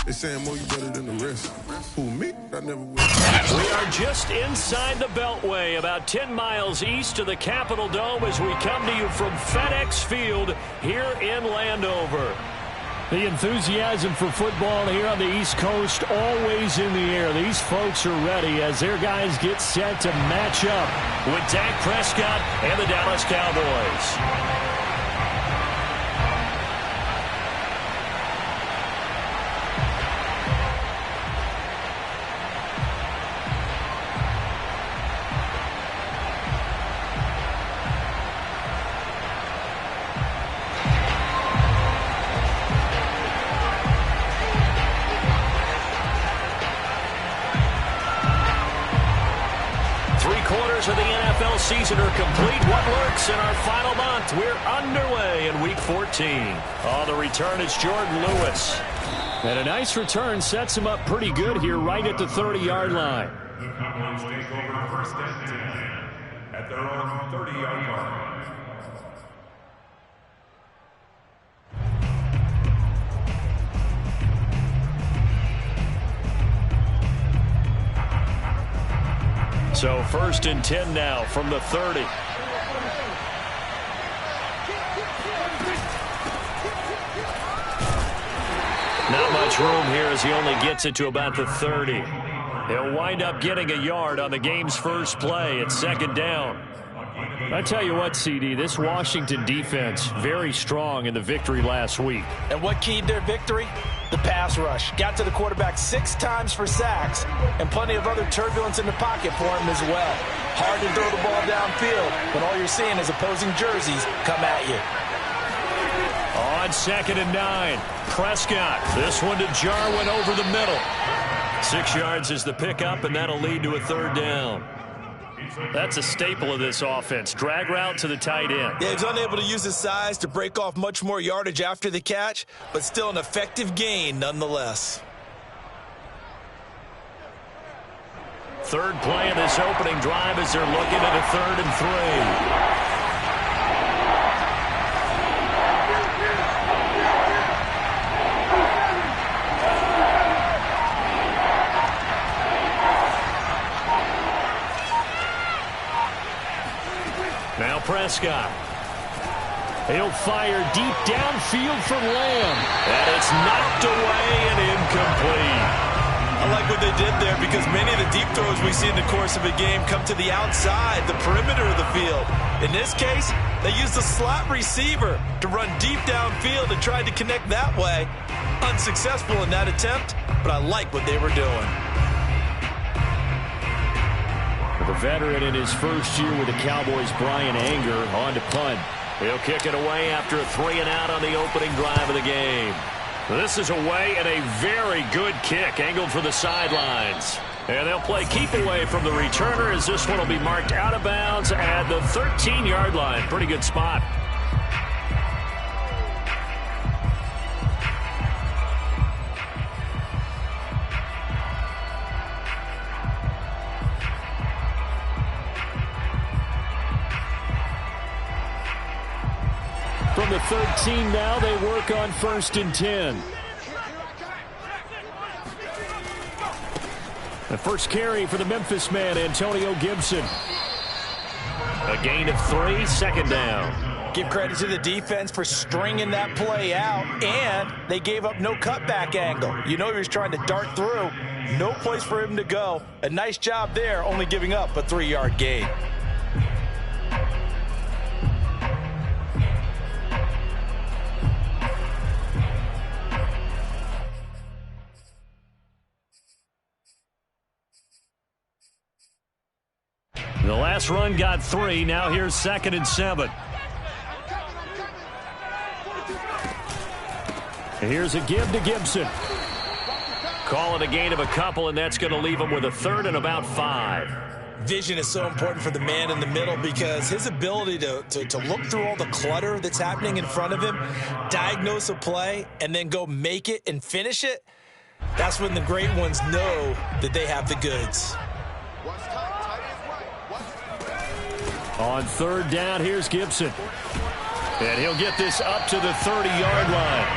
They saying, Mo, you better than the rest. Who, me? I never will. We are just inside the Beltway, about 10 miles east of the Capitol Dome as we come to you from FedEx Field here in Landover. The enthusiasm for football here on the East Coast always in the air. These folks are ready as their guys get set to match up with Dak Prescott and the Dallas Cowboys. Of the NFL season are complete. What lurks in our final month? We're underway in Week 14. On the return, it's Jordan Lewis. And a nice return sets him up pretty good here right at the 30-yard line. The Cowboys take over first and 10 at their own 30-yard line. So first and 10 now from the 30. Not much room here as he only gets it to about the 30. He'll wind up getting a yard on the game's first play at second down. I tell you what, CD, this Washington defense, very strong in the victory last week. And what keyed their victory? The pass rush. Got to the quarterback 6 times for sacks, and plenty of other turbulence in the pocket for him as well. Hard to throw the ball downfield when all you're seeing is opposing jerseys come at you. On second and 9, Prescott. This one to Jarwin over the middle. 6 yards is the pickup, and that'll lead to a third down. That's a staple of this offense. Drag route to the tight end. Yeah, he's unable to use his size to break off much more yardage after the catch, but still an effective gain nonetheless. Third play of this opening drive as they're looking at a 3rd and 3. Now Prescott. He'll fire deep downfield from Lamb. And it's knocked away and incomplete. I like what they did there because many of the deep throws we see in the course of a game come to the outside, the perimeter of the field. In this case, they used the slot receiver to run deep downfield and tried to connect that way. Unsuccessful in that attempt, but I like what they were doing. The veteran in his first year with the Cowboys, Brian Anger, on to punt. He'll kick it away after a 3-and-out on the opening drive of the game. This is away and a very good kick, angled for the sidelines. And they'll play keep away from the returner as this one will be marked out of bounds at the 13-yard line. Pretty good spot. From the 13 now, they work on 1st and 10. The first carry for the Memphis man, Antonio Gibson. A gain of 3, second down. Give credit to the defense for stringing that play out, and they gave up no cutback angle. You know he was trying to dart through. No place for him to go. A nice job there, only giving up a 3-yard gain. The last run got 3. Now here's 2nd and 7. Here's a give to Gibson. Call it a gain of a couple, and that's going to leave him with a 3rd and about 5. Vision is so important for the man in the middle because his ability to look through all the clutter that's happening in front of him, diagnose a play, and then go make it and finish it, that's when the great ones know that they have the goods. On 3rd down, here's Gibson. And he'll get this up to the 30-yard line.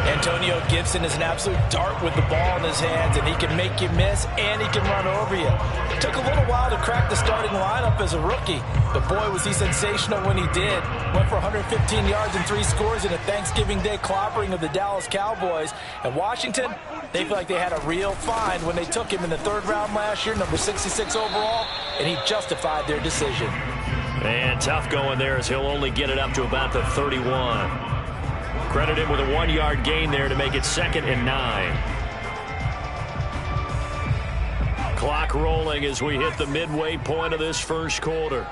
Antonio Gibson is an absolute dart with the ball in his hands, and he can make you miss, and he can run over you. It took a little while to crack the starting lineup as a rookie, but boy, was he sensational when he did. Went for 115 yards and 3 scores in a Thanksgiving Day clobbering of the Dallas Cowboys. And Washington, they feel like they had a real find when they took him in the 3rd round last year, number 66 overall, and he justified their decision. And tough going there as he'll only get it up to about the 31. Credit him with a 1-yard gain there to make it 2nd and 9. Clock rolling as we hit the midway point of this first quarter.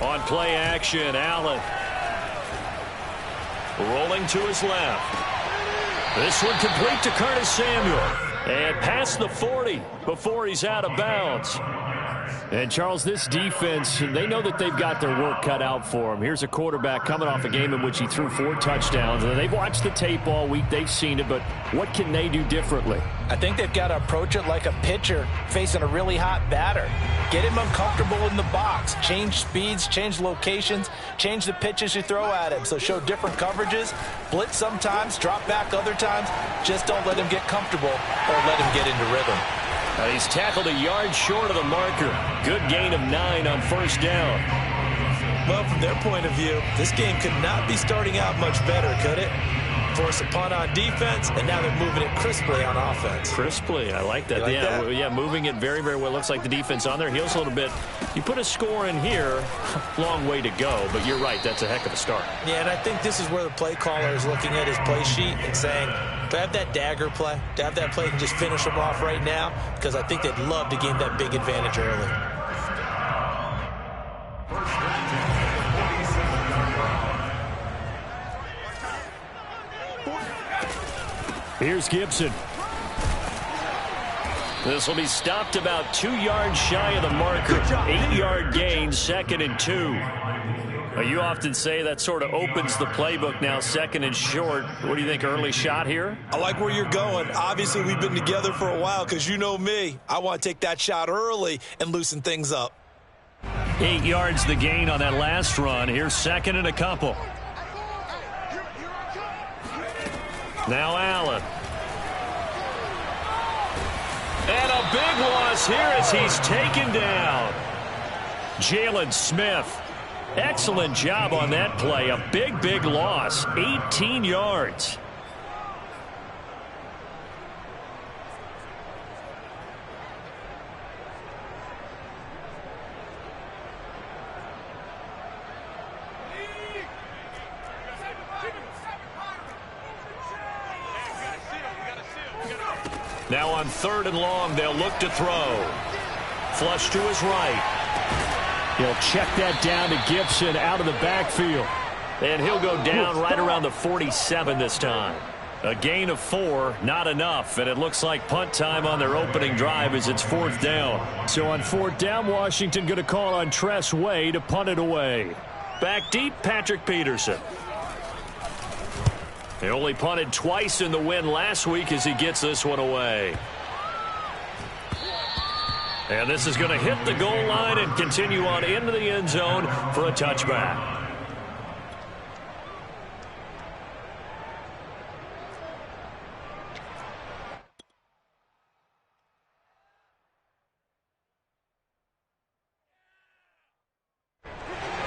On play action, Allen. Rolling to his left. This one complete to Curtis Samuel. And past the 40 before he's out of bounds. And, Charles, this defense, they know that they've got their work cut out for them. Here's a quarterback coming off a game in which he threw 4 touchdowns. And they've watched the tape all week. They've seen it. But what can they do differently? I think they've got to approach it like a pitcher facing a really hot batter. Get him uncomfortable in the box. Change speeds, change locations, change the pitches you throw at him. So show different coverages. Blitz sometimes, drop back other times. Just don't let him get comfortable or let him get into rhythm. He's tackled a yard short of the marker. Good gain of 9 on 1st down. Well, from their point of view, this game could not be starting out much better, could it? Force a punt on defense, and now they're moving it crisply on offense. Crisply, I like that. Yeah, moving it very, very well. Looks like the defense on their heels a little bit. You put a score in here, long way to go, but you're right, that's a heck of a start. Yeah, and I think this is where the play caller is looking at his play sheet and saying, do I have that dagger play? Do I have that play and just finish them off right now? Because I think they'd love to gain that big advantage early. Here's Gibson. This will be stopped about 2 yards shy of the marker. 8-yard gain, 2nd and 2. You often say that sort of opens the playbook now, 2nd and short. What do you think, early shot here? I like where you're going. Obviously, we've been together for a while because you know me. I want to take that shot early and loosen things up. 8 yards the gain on that last run. Here's 2nd and a couple. Now Allen. And a big loss here as he's taken down. Jalen Smith. Excellent job on that play. A big, big loss. 18 yards. Now on 3rd and long, they'll look to throw. Flush to his right. He'll check that down to Gibson out of the backfield. And he'll go down right around the 47 this time. A gain of 4, not enough. And it looks like punt time on their opening drive as it's 4th down. So on 4th down, Washington going to call on Tress Way to punt it away. Back deep, Patrick Peterson. He only punted twice in the win last week as he gets this one away. And this is going to hit the goal line and continue on into the end zone for a touchback.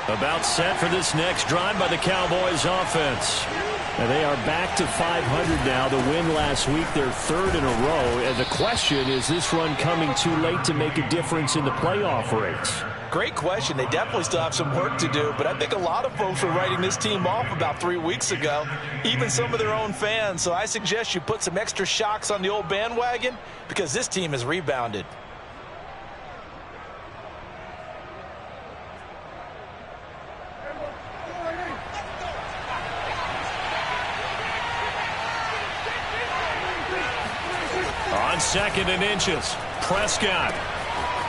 About set for this next drive by the Cowboys offense. And they are back to 500 now. The win last week, their 3rd in a row. And the question is this run coming too late to make a difference in the playoff race? Great question. They definitely still have some work to do, but I think a lot of folks were writing this team off about 3 weeks ago, even some of their own fans. So I suggest you put some extra shocks on the old bandwagon because this team has rebounded. On 2nd and inches, Prescott.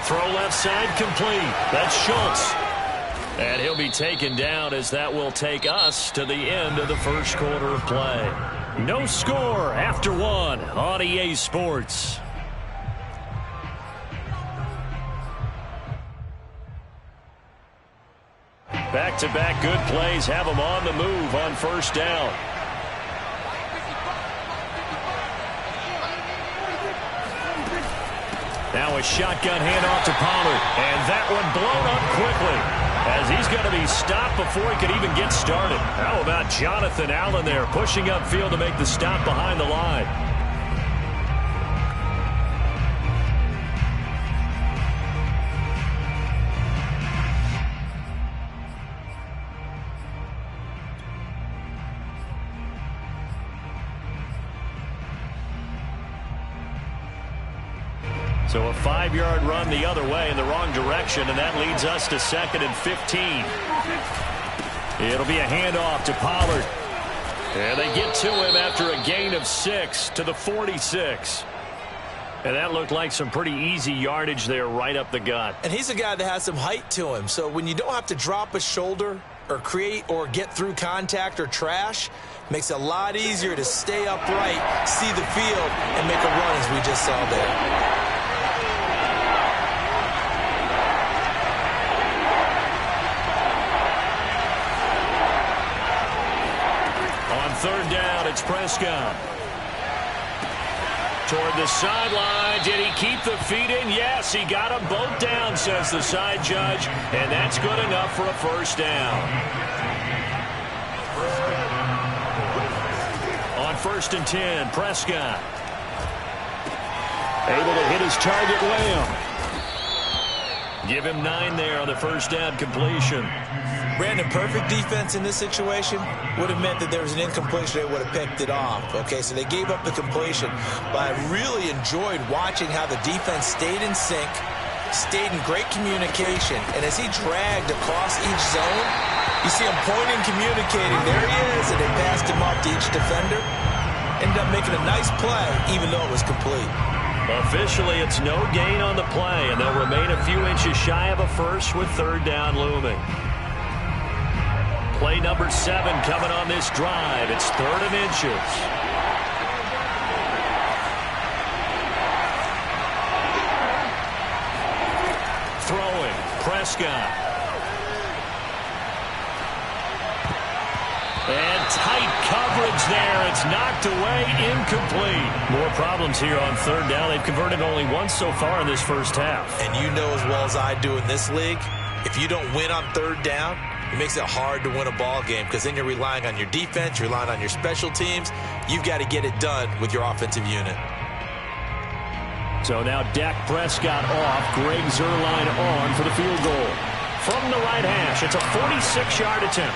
Throw left side complete. That's Schultz. And he'll be taken down as that will take us to the end of the first quarter of play. No score after 1 on EA Sports. Back-to-back good plays have them on the move on 1st down. Now a shotgun handoff to Pollard. And that one blown up quickly, as he's going to be stopped before he could even get started. How about Jonathan Allen there, pushing upfield to make the stop behind the line? So a 5-yard run the other way in the wrong direction, and that leads us to 2nd and 15. It'll be a handoff to Pollard. And they get to him after a gain of 6 to the 46. And that looked like some pretty easy yardage there right up the gut. And he's a guy that has some height to him. So when you don't have to drop a shoulder or create or get through contact or trash, makes it a lot easier to stay upright, see the field, and make a run as we just saw there. Third down, it's Prescott. Toward the sideline. Did he keep the feet in? Yes, he got them both down, says the side judge. And that's good enough for a first down. On 1st and 10, Prescott. Able to hit his target Lamb. Give him 9 there on the first down completion. Brandon, perfect defense in this situation would have meant that there was an incompletion. They would have picked it off. Okay, so they gave up the completion. But I really enjoyed watching how the defense stayed in sync, stayed in great communication. And as he dragged across each zone, you see him pointing, communicating. There he is, and they passed him off to each defender. Ended up making a nice play, even though it was complete. Officially, it's no gain on the play, and they'll remain a few inches shy of a first with 3rd down looming. Play number 7 coming on this drive. It's 3rd and inches. Throwing, Prescott. And tight coverage there. It's knocked away, incomplete. More problems here on 3rd down. They've converted only once so far in this first half. And you know as well as I do in this league, if you don't win on 3rd down, it makes it hard to win a ball game because then you're relying on your defense, you're relying on your special teams. You've got to get it done with your offensive unit. So now Dak Prescott off, Greg Zuerlein on for the field goal. From the right hash, it's a 46-yard attempt.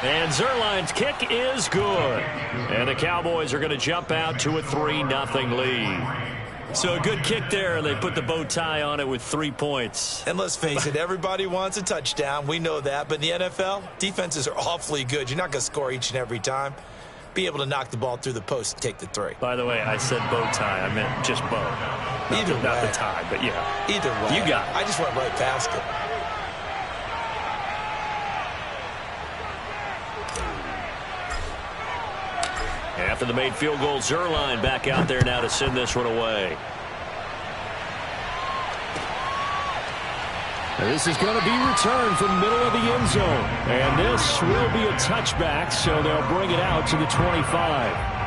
And Zuerlein's kick is good. And the Cowboys are going to jump out to a 3-0 lead. So a good kick there, and they put the bow tie on it with 3 points. And let's face it, everybody wants a touchdown. We know that. But in the NFL, defenses are awfully good. You're not going to score each and every time. Be able to knock the ball through the post and take the 3. By the way, I said bow tie. I meant just bow. Not the tie, but yeah. Either way. You got it. I just went right past it. After the made field goal, Zuerlein back out there now to send this one away. This is going to be returned from middle of the end zone. And this will be a touchback, so they'll bring it out to the 25.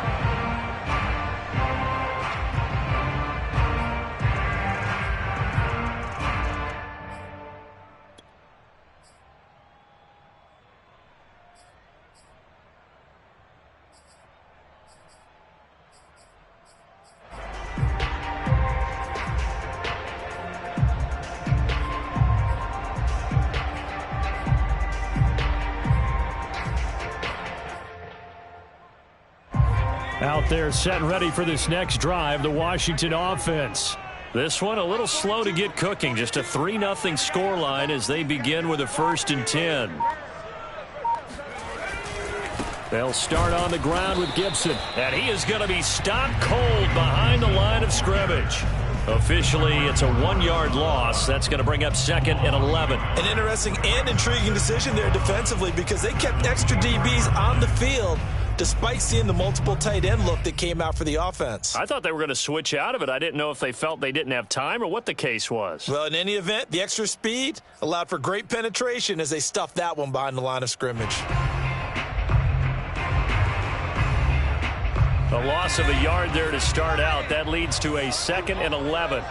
Out there set and ready for this next drive, the Washington offense. This one a little slow to get cooking. Just a 3-0 scoreline as they begin with a 1st and 10. They'll start on the ground with Gibson. And he is going to be stopped cold behind the line of scrimmage. Officially, it's a 1-yard loss. That's going to bring up 2nd and 11. An interesting and intriguing decision there defensively because they kept extra DBs on the field despite seeing the multiple tight end look that came out for the offense. I thought they were going to switch out of it. I didn't know if they felt they didn't have time or what the case was. Well, in any event, the extra speed allowed for great penetration as they stuffed that one behind the line of scrimmage. A loss of a yard there to start out. That leads to a 2nd and 11.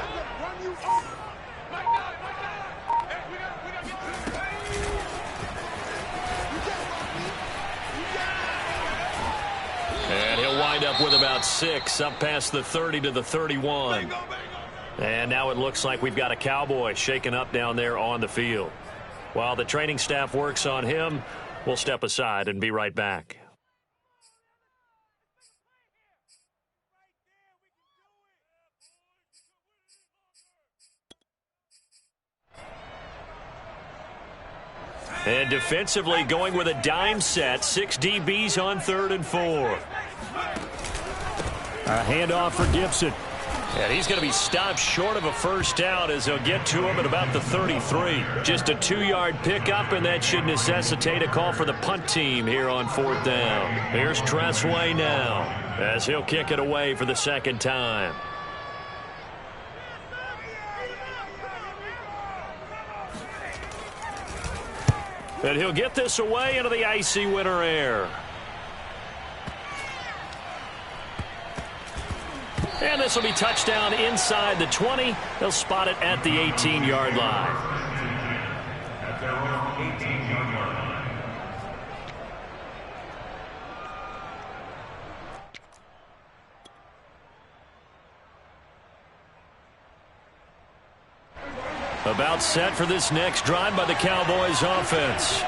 And he'll wind up with about 6, up past the 30 to the 31. And now it looks like we've got a Cowboy shaken up down there on the field. While the training staff works on him, we'll step aside and be right back. And defensively going with a dime set. 6 DBs on 3rd and 4. A handoff for Gibson. And he's going to be stopped short of a first down as they'll get to him at about the 33. Just a 2-yard pickup, and that should necessitate a call for the punt team here on 4th down. Here's Tressway now as he'll kick it away for the 2nd time. And he'll get this away into the icy winter air. And this will be touchdown inside the 20. They'll spot it at the 18-yard line. At their own 18-yard line. About set for this next drive by the Cowboys offense.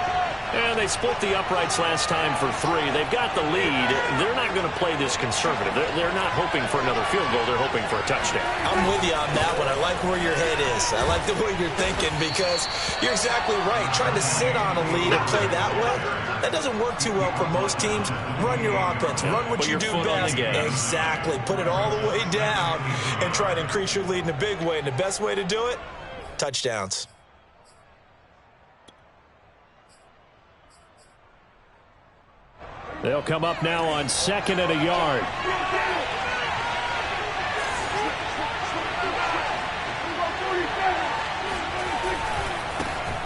And they split the uprights last time for 3. They've got the lead. They're not going to play this conservative. They're not hoping for another field goal. They're hoping for a touchdown. I'm with you on that one. I like where your head is. I like the way you're thinking because you're exactly right. Trying to sit on a lead and play that way, that doesn't work too well for most teams. Run your offense. Run what you do best. Exactly. Put it all the way down and try to increase your lead in a big way. And the best way to do it, touchdowns. They'll come up now on 2nd and a yard.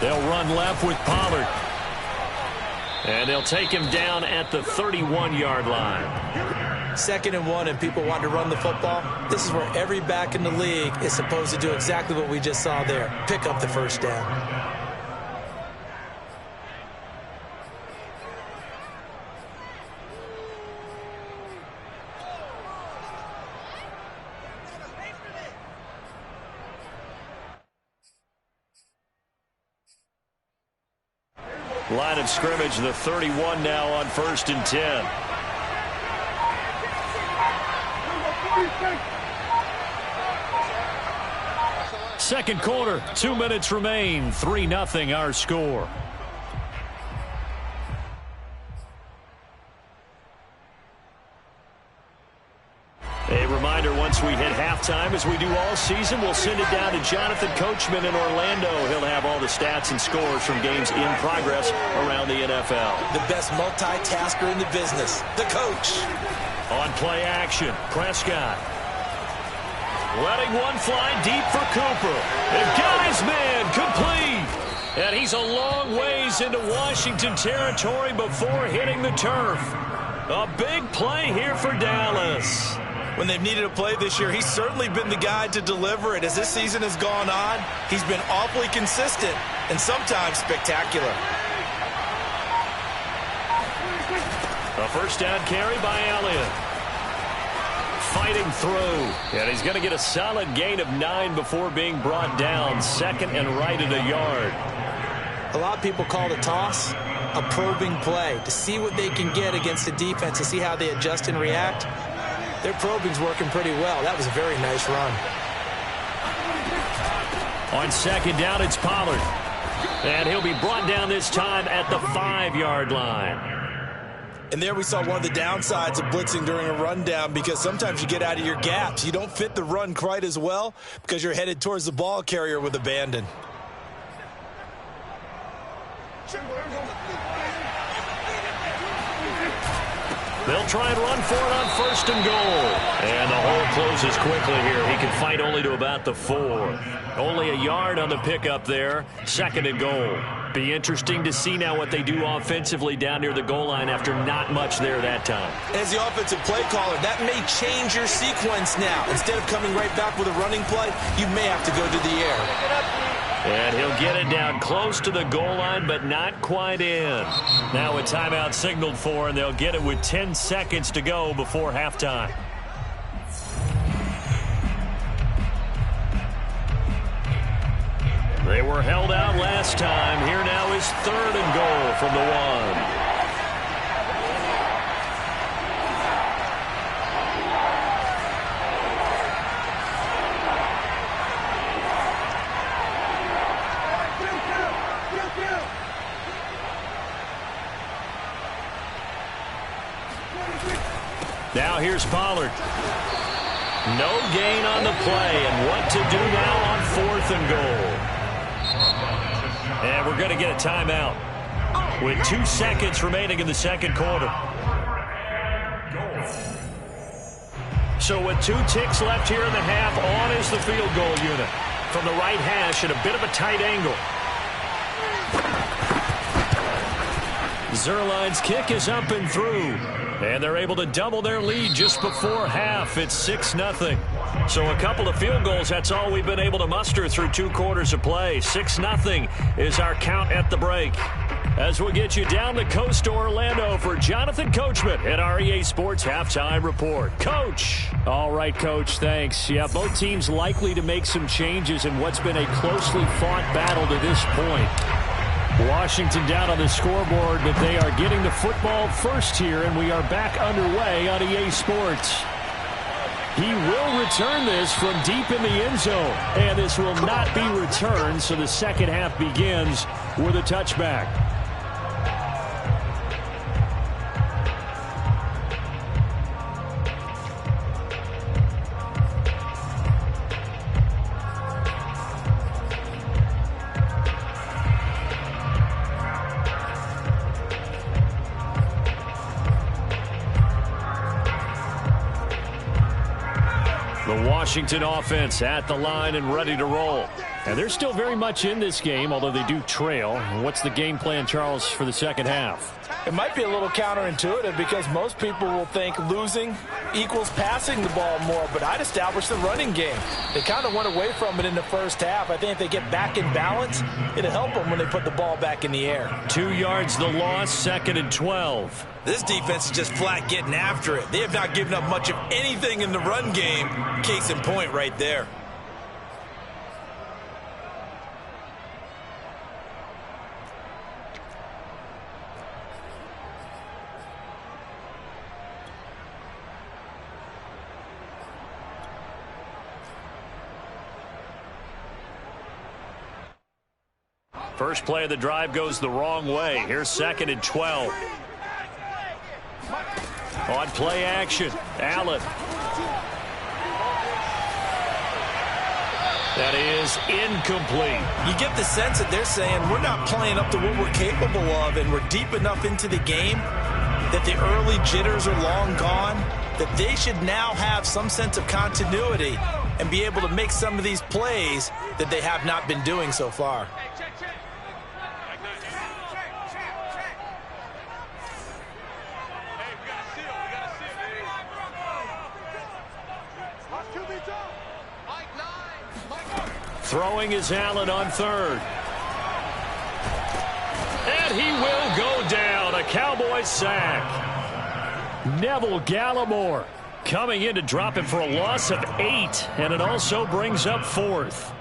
They'll run left with Pollard. And they'll take him down at the 31-yard line. 2nd and 1 and people want to run the football. This is where every back in the league is supposed to do exactly what we just saw there. Pick up the first down. Line of scrimmage, the 31 now on 1st and 10. Second quarter, 2 minutes remain. 3-0 our score. A reminder, once we hit halftime, as we do all season, we'll send it down to Jonathan Coachman in Orlando. He'll have all the stats and scores from games in progress around the NFL. The best multitasker in the business, the coach. On play action, Prescott. Letting one fly deep for Cooper. And got his man complete. And he's a long ways into Washington territory before hitting the turf. A big play here for Dallas. When they've needed a play this year, he's certainly been the guy to deliver it. As this season has gone on, he's been awfully consistent and sometimes spectacular. A first down carry by Elliott. Fighting through. And he's going to get a solid gain of 9 before being brought down. 2nd and right at a yard. A lot of people call the toss a probing play to see what they can get against the defense, to see how they adjust and react. Their probing's working pretty well. That was a very nice run. On 2nd down, it's Pollard. And he'll be brought down this time at the 5-yard line. And there we saw one of the downsides of blitzing during a rundown, because sometimes you get out of your gaps. You don't fit the run quite as well because you're headed towards the ball carrier with abandon. They'll try and run for it on 1st and goal. And the hole closes quickly here. He can fight only to about the 4. Only a yard on the pickup there. 2nd and goal. Be interesting to see now what they do offensively down near the goal line after not much there that time. As the offensive play caller, that may change your sequence now. Instead of coming right back with a running play, you may have to go to the air. And he'll get it down close to the goal line, but not quite in. Now a timeout signaled for, and they'll get it with 10 seconds to go before halftime. They were held out last time. Here now is 3rd and goal from the 1. Now here's Pollard. No gain on the play, and what to do now on 4th and goal. And we're going to get a timeout with 2 seconds remaining in the 2nd quarter. So with 2 ticks left here in the half, on is the field goal unit. From the right hash at a bit of a tight angle. Zerline's kick is up and through. And they're able to double their lead just before half. It's 6-0. So a couple of field goals, that's all we've been able to muster through 2 quarters of play. 6-0 is our count at the break. As we'll get you down the coast to Orlando for Jonathan Coachman at our EA Sports Halftime Report. Coach. All right, Coach, thanks. Yeah, both teams likely to make some changes in what's been a closely fought battle to this point. Washington down on the scoreboard, but they are getting the football first here, and we are back underway on EA Sports. He will return this from deep in the end zone, and this will not be returned, so the second half begins with a touchback. Washington offense at the line and ready to roll. And they're still very much in this game, although they do trail. What's the game plan, Charles, for the second half? It might be a little counterintuitive because most people will think losing equals passing the ball more, but I'd establish the running game. They kind of went away from it in the first half. I think if they get back in balance, it'll help them when they put the ball back in the air. 2 yards the loss, 2nd and 12. This defense is just flat getting after it. They have not given up much of anything in the run game. Case in point right there. First play of the drive goes the wrong way. Here's 2nd and 12. On play action, Allen. That is incomplete. You get the sense that they're saying we're not playing up to what we're capable of, and we're deep enough into the game that the early jitters are long gone, that they should now have some sense of continuity and be able to make some of these plays that they have not been doing so far. Throwing is Allen on 3rd. And he will go down. A Cowboys sack. Neville Gallimore coming in to drop it for a loss of 8. And it also brings up 4th.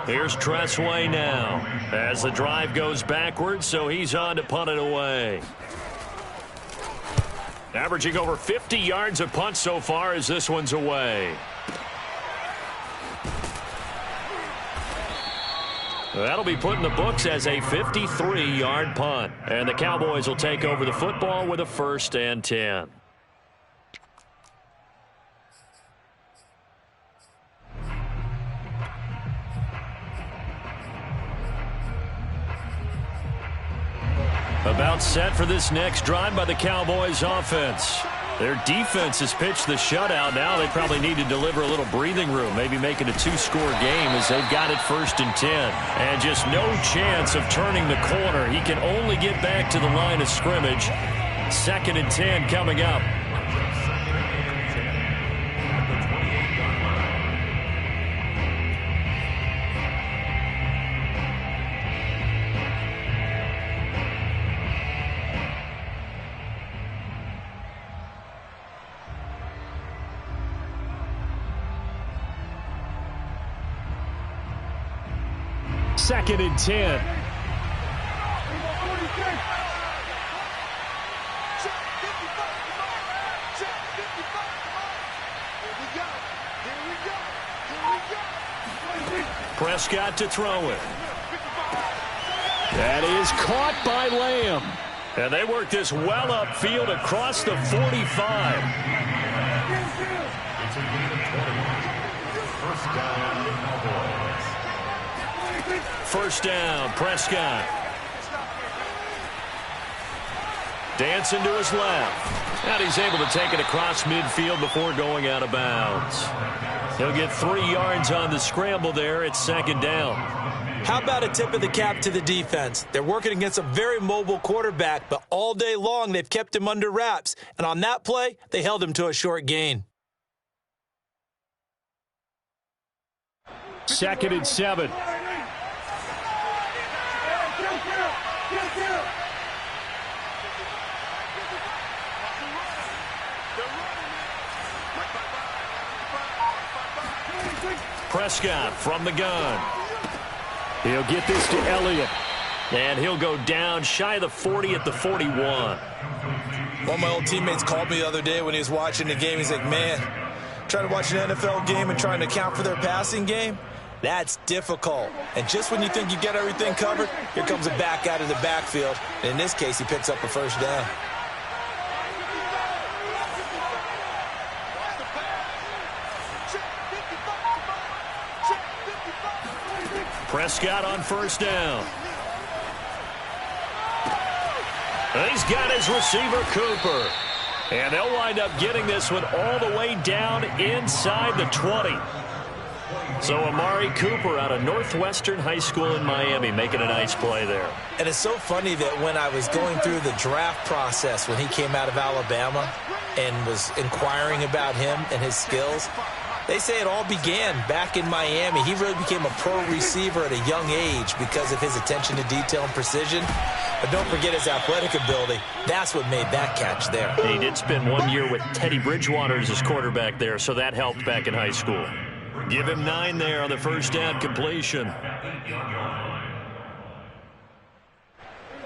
Here's Tressway now as the drive goes backwards, so he's on to punt it away. Averaging over 50 yards a punt so far as this one's away. That'll be put in the books as a 53-yard punt. And the Cowboys will take over the football with a 1st and 10. About set for this next drive by the Cowboys offense. Their defense has pitched the shutout. Now they probably need to deliver a little breathing room, maybe make it a 2-score game as they've got it 1st and 10. And just no chance of turning the corner. He can only get back to the line of scrimmage. 2nd and 10 coming up. Second and 10. Prescott to throw it. That is caught by Lamb. And they work this well upfield across the 45. First down, Prescott. Dancing to his left. And he's able to take it across midfield before going out of bounds. He'll get 3 yards on the scramble there. It's 2nd down. How about a tip of the cap to the defense? They're working against a very mobile quarterback, but all day long they've kept him under wraps. And on that play, they held him to a short gain. 2nd and 7. Prescott from the gun. He'll get this to Elliott. And he'll go down shy of the 40 at the 41. One of my old teammates called me the other day when he was watching the game. He's like, man, trying to watch an NFL game and trying to account for their passing game, that's difficult. And just when you think you get everything covered, here comes a back out of the backfield. And in this case, he picks up a 1st down. Prescott on 1st down. And he's got his receiver, Cooper. And they'll wind up getting this one all the way down inside the 20. So Amari Cooper out of Northwestern High School in Miami making a nice play there. And it's so funny that when I was going through the draft process when he came out of Alabama and was inquiring about him and his skills, they say it all began back in Miami. He really became a pro receiver at a young age because of his attention to detail and precision. But don't forget his athletic ability. That's what made that catch there. He did spend 1 year with Teddy Bridgewater as his quarterback there, so that helped back in high school. Give him 9 there on the 1st down completion.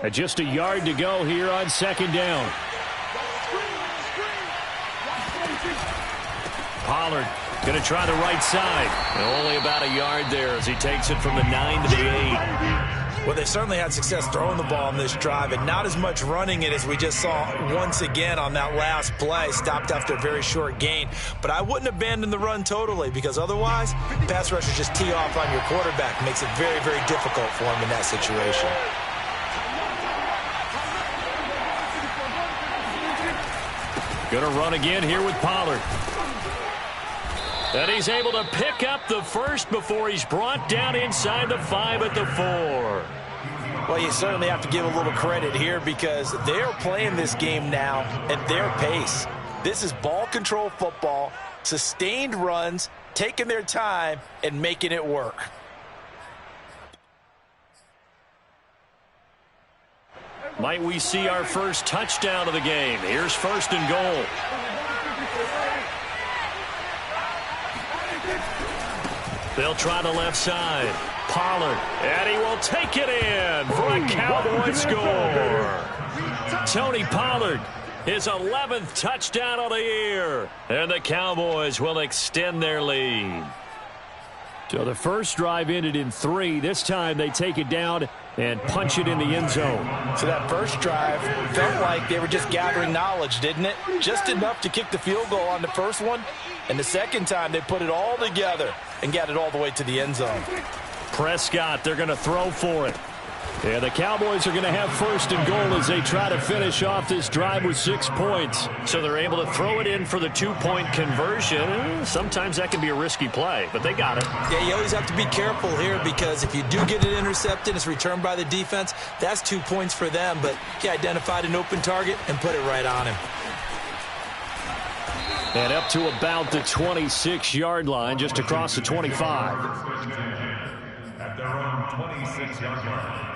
Just a yard to go here on 2nd down. Pollard going to try the right side. And only about a yard there as he takes it from the 9 to the 8. Well, they certainly had success throwing the ball on this drive and not as much running it as we just saw once again on that last play. Stopped after a very short gain. But I wouldn't abandon the run totally because otherwise, pass rushers just tee off on your quarterback. Makes it very, very difficult for him in that situation. Going to run again here with Pollard. And he's able to pick up the 1st before he's brought down inside the 5 at the 4. Well, you certainly have to give a little credit here because they're playing this game now at their pace. This is ball control football, sustained runs, taking their time, and making it work. Might we see our first touchdown of the game? Here's 1st and goal. They'll try the left side. Pollard, and he will take it in for a Cowboy score. Tony Pollard, his 11th touchdown of the year. And the Cowboys will extend their lead. So the first drive ended in 3. This time they take it down and punch it in the end zone. So that first drive felt like they were just gathering knowledge, didn't it? Just enough to kick the field goal on the first one. And the second time they put it all together and got it all the way to the end zone. Prescott, they're going to throw for it. Yeah, the Cowboys are going to have first and goal as they try to finish off this drive with 6 points. So they're able to throw it in for the 2-point conversion. Sometimes that can be a risky play, but they got it. Yeah, you always have to be careful here because if you do get it intercepted, it's returned by the defense, that's 2 points for them. But he identified an open target and put it right on him. And up to about the 26-yard line, just across the 25. At their own 26-yard line.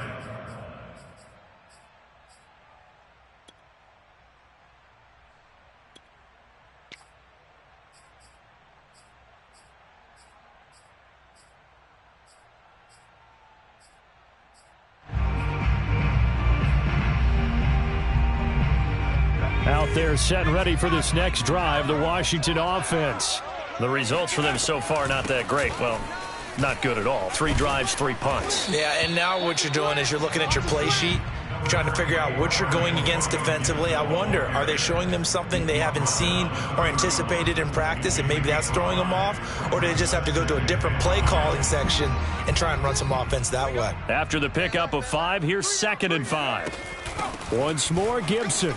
Out there set and ready for this next drive, the Washington offense. The results for them so far not that great. Well, not good at all. 3 drives, 3 punts. Yeah, and now what you're doing is you're looking at your play sheet, trying to figure out what you're going against defensively. I wonder, are they showing them something they haven't seen or anticipated in practice, and maybe that's throwing them off? Or do they just have to go to a different play calling section and try and run some offense that way? After the pickup of 5, here's 2nd and 5. Once more, Gibson.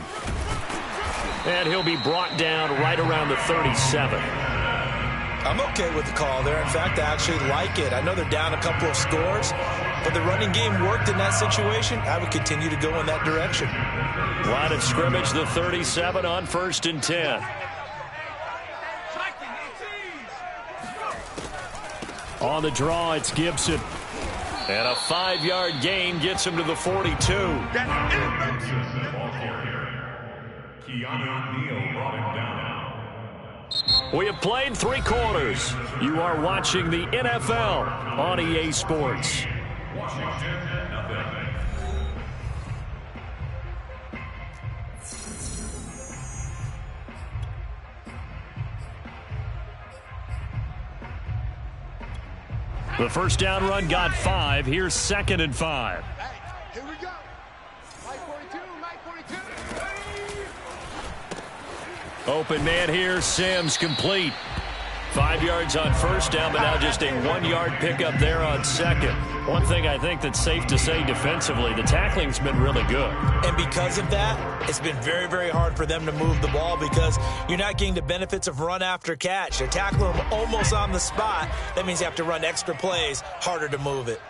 And he'll be brought down right around the 37. I'm okay with the call there. In fact, I actually like it. I know they're down a couple of scores, but the running game worked in that situation. I would continue to go in that direction. Line of scrimmage, the 37 on 1st and 10. On the draw, it's Gibson. And a 5-yard gain gets him to the 42. We have played 3 quarters. You are watching the NFL on EA Sports. The first down run got 5. Here's 2nd and 5. Here we go. Mike 42, Mike 42. Open man here, Sims complete. 5 yards on first down, but now just a 1-yard pickup there on 2nd. One thing I think that's safe to say defensively, the tackling's been really good. And because of that, it's been very, very hard for them to move the ball because you're not getting the benefits of run after catch. They're tackling them almost on the spot. That means you have to run extra plays, harder to move it.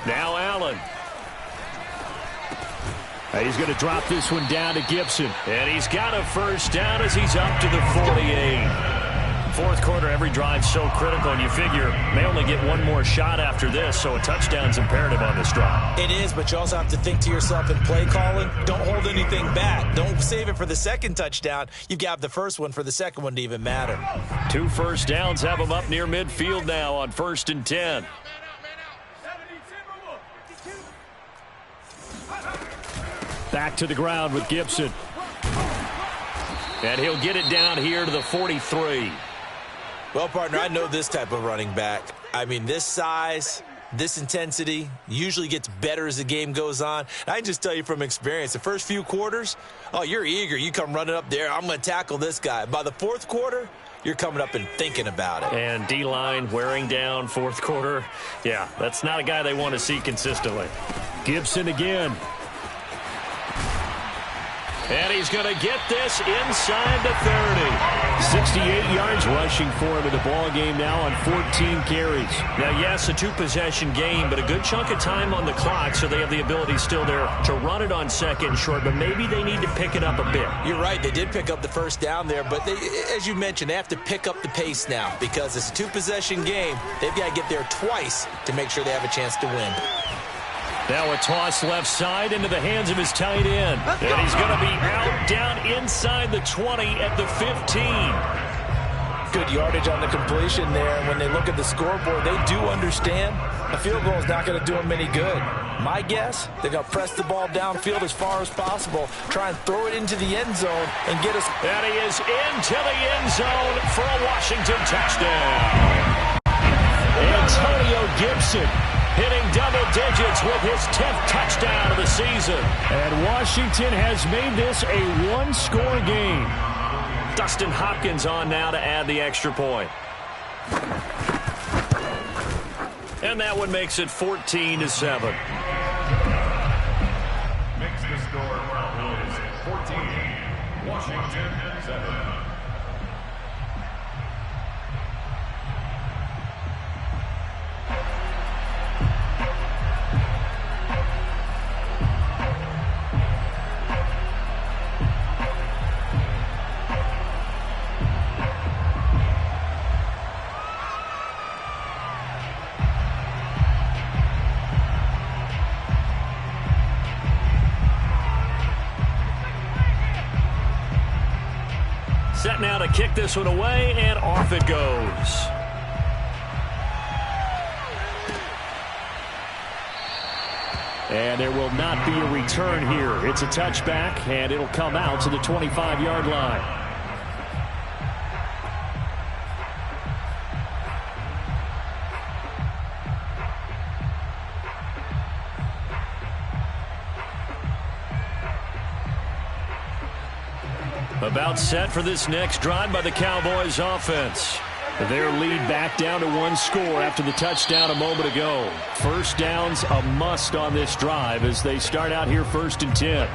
Now Allen. He's going to drop this one down to Gibson. And he's got a first down as he's up to the 48. Fourth quarter, every drive's so critical, and you figure may only get one more shot after this, so a touchdown's imperative on this drive. It is, but you also have to think to yourself in play calling, don't hold anything back. Don't save it for the second touchdown. You've got the first one for the second one to even matter. 2 first downs have him up near midfield now on 1st and 10. Back to the ground with Gibson. And he'll get it down here to the 43. Well, partner, I know this type of running back. I mean, this size, this intensity usually gets better as the game goes on. And I can just tell you from experience, the first few quarters, oh, you're eager. You come running up there, I'm going to tackle this guy. By the fourth quarter, you're coming up and thinking about it. And D-line wearing down fourth quarter. Yeah, that's not a guy they want to see consistently. Gibson again. And he's going to get this inside the 30. 68 yards rushing for him in the ball game now on 14 carries. Now, yes, a 2-possession game, but a good chunk of time on the clock, so they have the ability still there to run it on second and short, but maybe they need to pick it up a bit. You're right. They did pick up the first down there, but they, as you mentioned, they have to pick up the pace now because it's a 2-possession game. They've got to get there twice to make sure they have a chance to win. Now a toss left side into the hands of his tight end. And he's going to be out down inside the 20 at the 15. Good yardage on the completion there. And when they look at the scoreboard, they do understand a field goal is not going to do them any good. My guess, they're going to press the ball downfield as far as possible, try and throw it into the end zone and get us. And he is into the end zone for a Washington touchdown. Antonio Gibson hitting double digits with his 10th touchdown of the season. And Washington has made this a one-score game. Dustin Hopkins on now to add the extra point. And that one makes it 14-7. Makes the score Cowboys 14, Washington 7. Set now to kick this one away, and off it goes. And there will not be a return here. It's a touchback, and it'll come out to the 25-yard line. About set for this next drive by the Cowboys offense. Their lead back down to one score after the touchdown a moment ago. First down's a must on this drive as they start out here 1st and 10.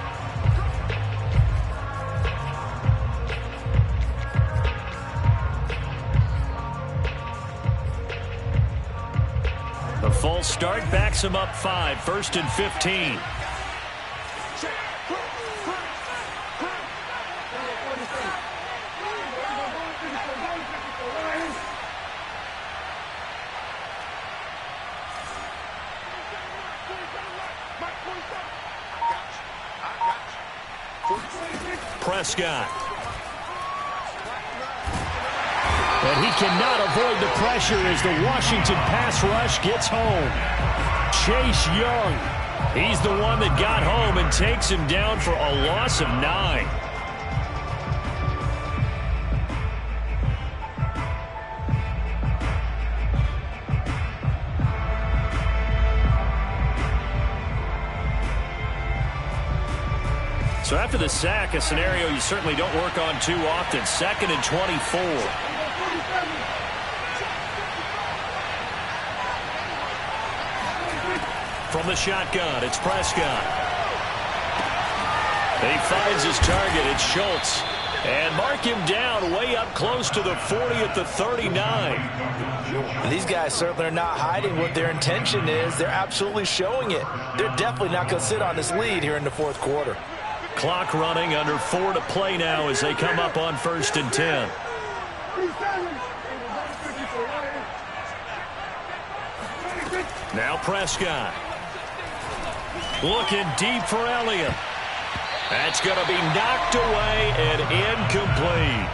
The false start backs them up 5, 1st and 15. Prescott. And he cannot avoid the pressure as the Washington pass rush gets home. Chase Young. He's the one that got home and takes him down for a loss of 9. So after the sack, a scenario you certainly don't work on too often. 2nd and 24. From the shotgun, it's Prescott. He finds his target. It's Schultz. And mark him down way up close to the 40 at the 39. And these guys certainly are not hiding what their intention is. They're absolutely showing it. They're definitely not going to sit on this lead here in the 4th quarter. Clock running, under 4 to play now as they come up on 1st and 10. Now Prescott. Looking deep for Elliott. That's going to be knocked away and incomplete.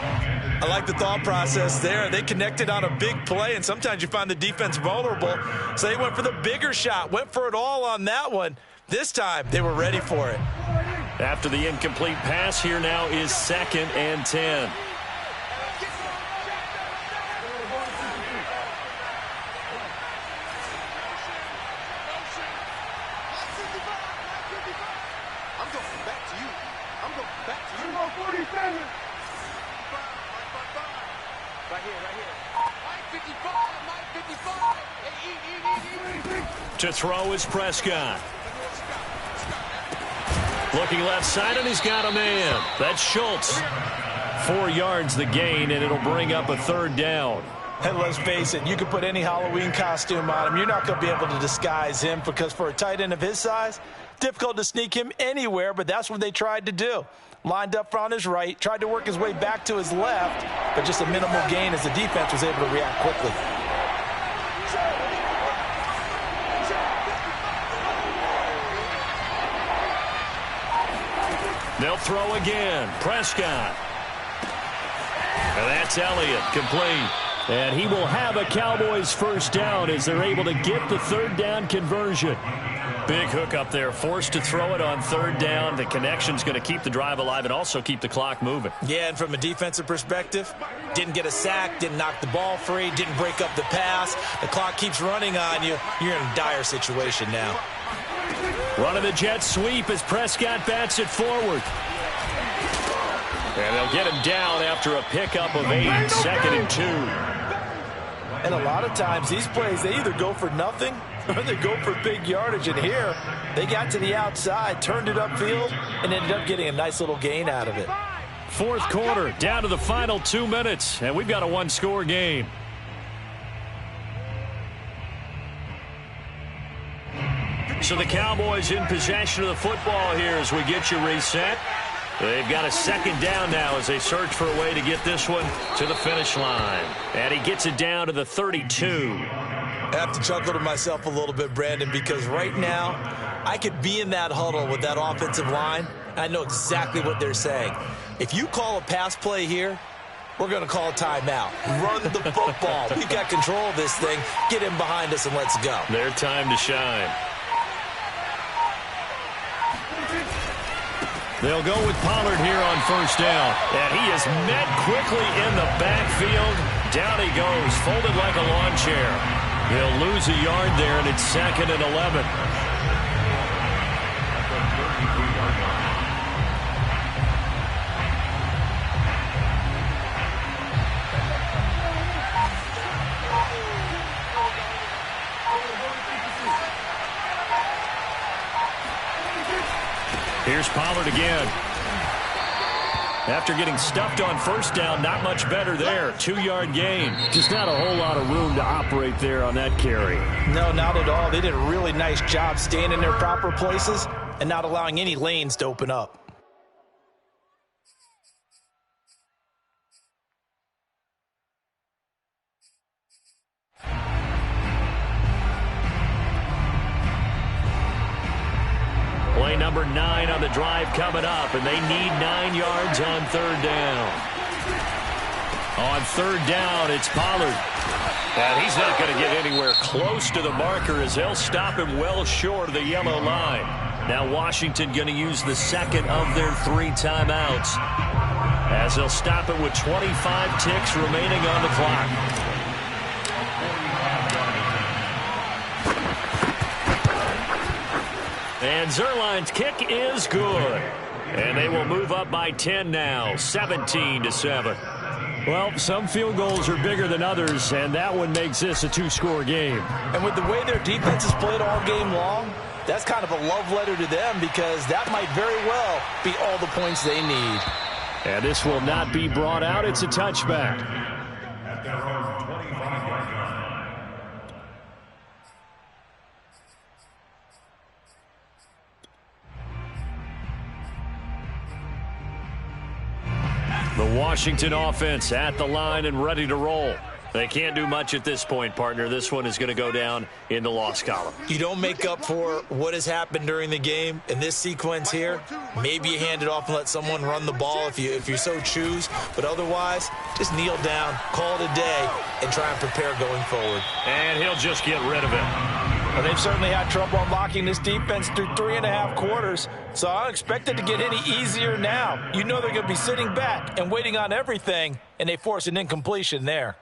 I like the thought process there. They connected on a big play, and sometimes you find the defense vulnerable. So they went for the bigger shot, went for it all on that one. This time, they were ready for it. After the incomplete pass, here now is 2nd and 10. To throw is Prescott. Looking left side, and he's got a man. That's Schultz. 4 yards the gain, and it'll bring up a 3rd down. And let's face it, you can put any Halloween costume on him. You're not going to be able to disguise him because for a tight end of his size, difficult to sneak him anywhere, but that's what they tried to do. Lined up on his right, tried to work his way back to his left, but just a minimal gain as the defense was able to react quickly. They'll throw again. Prescott. And that's Elliott, complete. And he will have a Cowboys 1st down as they're able to get the 3rd down conversion. Big hook up there, forced to throw it on 3rd down. The connection's going to keep the drive alive and also keep the clock moving. Yeah, and from a defensive perspective, didn't get a sack, didn't knock the ball free, didn't break up the pass. The clock keeps running on you. You're in a dire situation now. Running the jet sweep as Prescott bats it forward. And they'll get him down after a pickup of 8, 2nd and 2. And a lot of times these plays, they either go for nothing or they go for big yardage. And here, they got to the outside, turned it upfield, and ended up getting a nice little gain out of it. Fourth quarter, down to the final 2 minutes, and we've got a one-score game. So the Cowboys in possession of the football here as we get you reset. They've got a second down now as they search for a way to get this one to the finish line. And he gets it down to the 32. I have to chuckle to myself a little bit, Brandon, because right now I could be in that huddle with that offensive line. I know exactly what they're saying. If you call a pass play here, we're going to call a timeout. Run the football. We've got control of this thing. Get him behind us and let's go. Their time to shine. They'll go with Pollard here on first down. And he is met quickly in the backfield. Down he goes, folded like a lawn chair. He'll lose a yard there, and it's 2nd and 11. Here's Pollard again. After getting stuffed on first down, not much better there. 2-yard gain. Just not a whole lot of room to operate there on that carry. No, not at all. They did a really nice job staying in their proper places and not allowing any lanes to open up. Play number 9 on the drive coming up, and they need 9 yards on third down. On third down, it's Pollard. And he's not going to get anywhere close to the marker as they'll stop him well short of the yellow line. Now Washington going to use the second of their 3 timeouts as they'll stop it with 25 ticks remaining on the clock. And Zerline's kick is good. And they will move up by 10 now, 17-7. Well, some field goals are bigger than others, and that one makes this a 2-score game. And with the way their defense has played all game long, that's kind of a love letter to them because that might very well be all the points they need. And this will not be brought out. It's a touchback. At their own 25-yard line. The Washington offense at the line and ready to roll. They can't do much at this point, partner. This one is going to go down in the loss column. You don't make up for what has happened during the game in this sequence here. Maybe you hand it off and let someone run the ball if you so choose. But otherwise, just kneel down, call it a day, and try and prepare going forward. And he'll just get rid of it. Well, they've certainly had trouble unlocking this defense through 3.5 quarters, so I don't expect it to get any easier now. You know they're going to be sitting back and waiting on everything, and they force an incompletion there.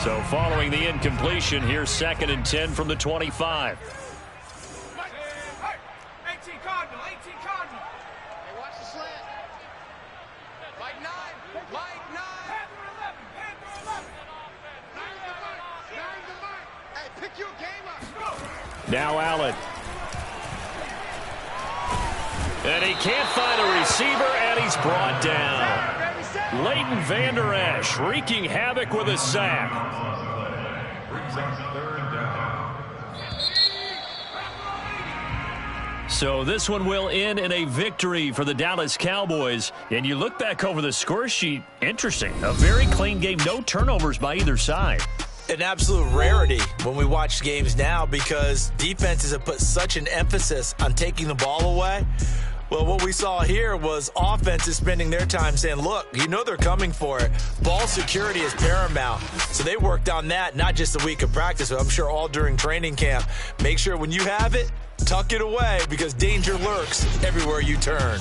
So following the incompletion, here's 2nd and 10 from the 25. 18 Cardinal, 18 Cardinal. Hey, watch the slant. Mike 9, Mike 9. Panther 11, Panther 11. 9's the mark, 9's the mark. Hey, pick your game up. Now Allen. And he can't find a receiver, and he's brought down. Leighton Vander Esch wreaking havoc with a sack. Brings up third down. So this one will end in a victory for the Dallas Cowboys. And you look back over the score sheet, interesting. A very clean game, no turnovers by either side. An absolute rarity when we watch games now because defenses have put such an emphasis on taking the ball away. Well, what we saw here was offenses spending their time saying, look, you know they're coming for it. Ball security is paramount. So they worked on that, not just a week of practice, but I'm sure all during training camp. Make sure when you have it, tuck it away because danger lurks everywhere you turn.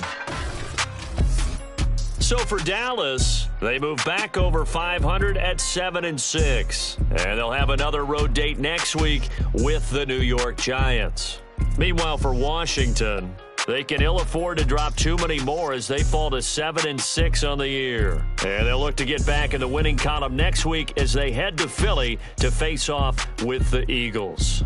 So for Dallas, they move back over 500 at 7-6. And they'll have another road date next week with the New York Giants. Meanwhile, for Washington, they can ill afford to drop too many more as they fall to 7-6 on the year. And they'll look to get back in the winning column next week as they head to Philly to face off with the Eagles.